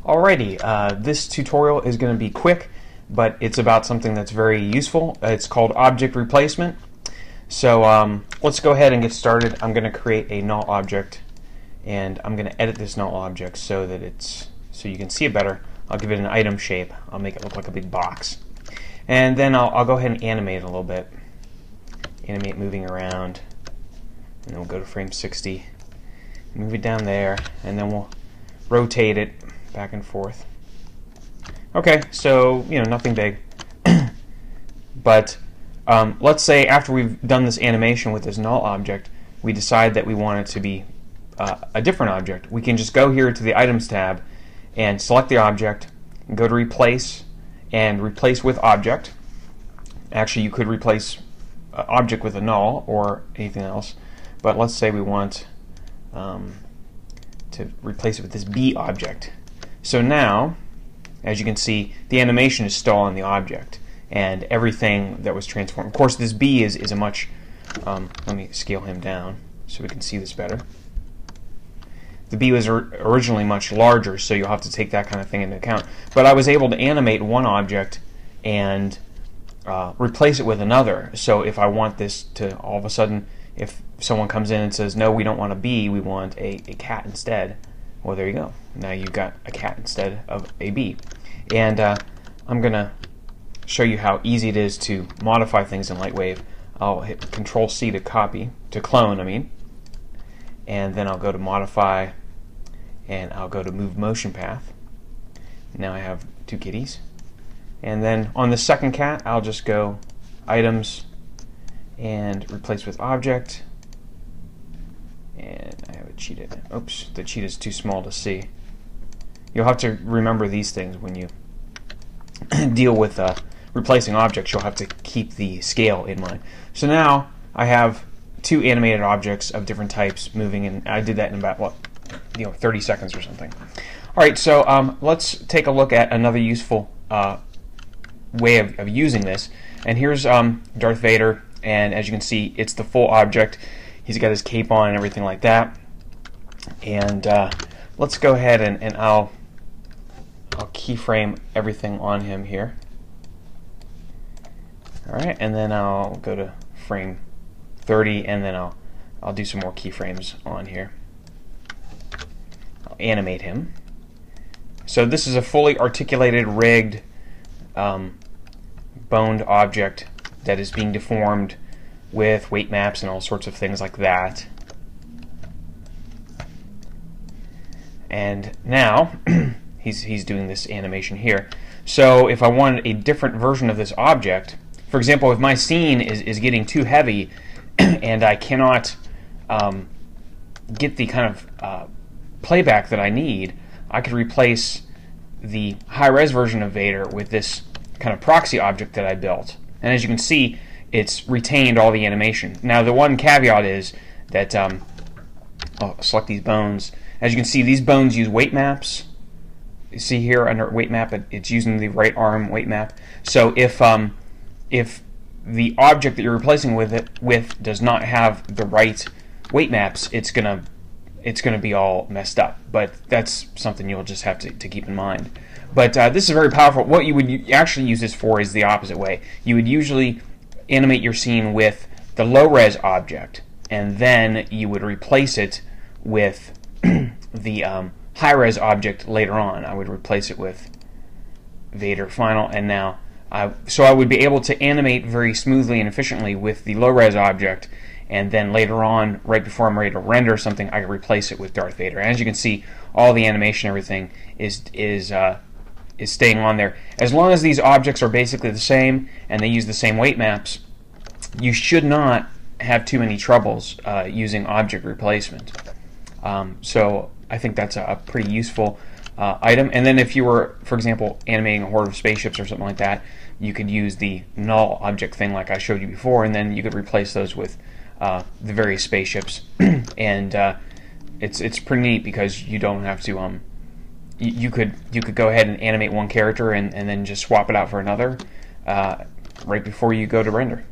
Alrighty, this tutorial is going to be quick, but it's about something that's very useful. It's called object replacement. So let's go ahead and get started. I'm going to create a null object, and I'm going to edit this null object so that so you can see it better. I'll give it an item shape. I'll make it look like a big box, and then I'll go ahead and animate it a little bit. Animate moving around, and then we'll go to frame 60. Move it down there, and then we'll rotate it back and forth. Okay, so nothing big. But let's say after we've done this animation with this null object, we decide that we want it to be a different object. We can just go here to the Items tab and select the object, and go to Replace, and Replace with Object. Actually, you could replace object with a null or anything else, but let's say we want to replace it with this B object. So now, as you can see, the animation is still on the object, and everything that was transformed. Of course, this B is a much, let me scale him down so we can see this better. The B was originally much larger, so you'll have to take that kind of thing into account. But I was able to animate one object and replace it with another. So if I want this to all of a sudden, if someone comes in and says, no, we don't want a bee, we want a cat instead, well, there you go. Now you've got a cat instead of a bee. And I'm going to show you how easy it is to modify things in Lightwave. I'll hit Control-C to copy, to clone, I mean. And then I'll go to Modify, and I'll go to Move Motion Path. Now I have two kitties. And then on the second cat, I'll just go Items, and Replace with Object. And I have it cheated. Oops, the cheat is too small to see. You'll have to remember these things when you deal with replacing objects. You'll have to keep the scale in mind. So now I have two animated objects of different types moving, and I did that in about 30 seconds or something. All right, so let's take a look at another useful way of using this. And here's Darth Vader, and as you can see, it's the full object. He's got his cape on and everything like that. And let's go ahead and I'll keyframe everything on him here. All right, and then I'll go to frame 30, and then I'll do some more keyframes on here. I'll animate him. So this is a fully articulated, rigged, boned object that is being deformed with weight maps and all sorts of things like that. And now he's doing this animation here. So if I wanted a different version of this object, for example, if my scene is getting too heavy and I cannot get the kind of playback that I need, I could replace the high-res version of Vader with this kind of proxy object that I built. And as you can see, it's retained all the animation. Now the one caveat is that I'll select these bones. As you can see, these bones use weight maps. You see here under weight map, it's using the right arm weight map. So if the object that you're replacing with does not have the right weight maps, it's gonna be all messed up. But that's something you'll just have to keep in mind. But this is very powerful. What you would actually use this for is the opposite way. You would usually animate your scene with the low-res object, and then you would replace it with the high-res object later on. I would replace it with Vader Final, and now so I would be able to animate very smoothly and efficiently with the low-res object, and then later on, right before I'm ready to render something, I can replace it with Darth Vader. And as you can see, all the animation, everything is staying on there. As long as these objects are basically the same and they use the same weight maps, you should not have too many troubles using object replacement. So I think that's a pretty useful item. And then if you were, for example, animating a horde of spaceships or something like that, you could use the null object thing like I showed you before, and then you could replace those with the various spaceships. And it's pretty neat because you don't have to you could go ahead and animate one character and then just swap it out for another right before you go to render.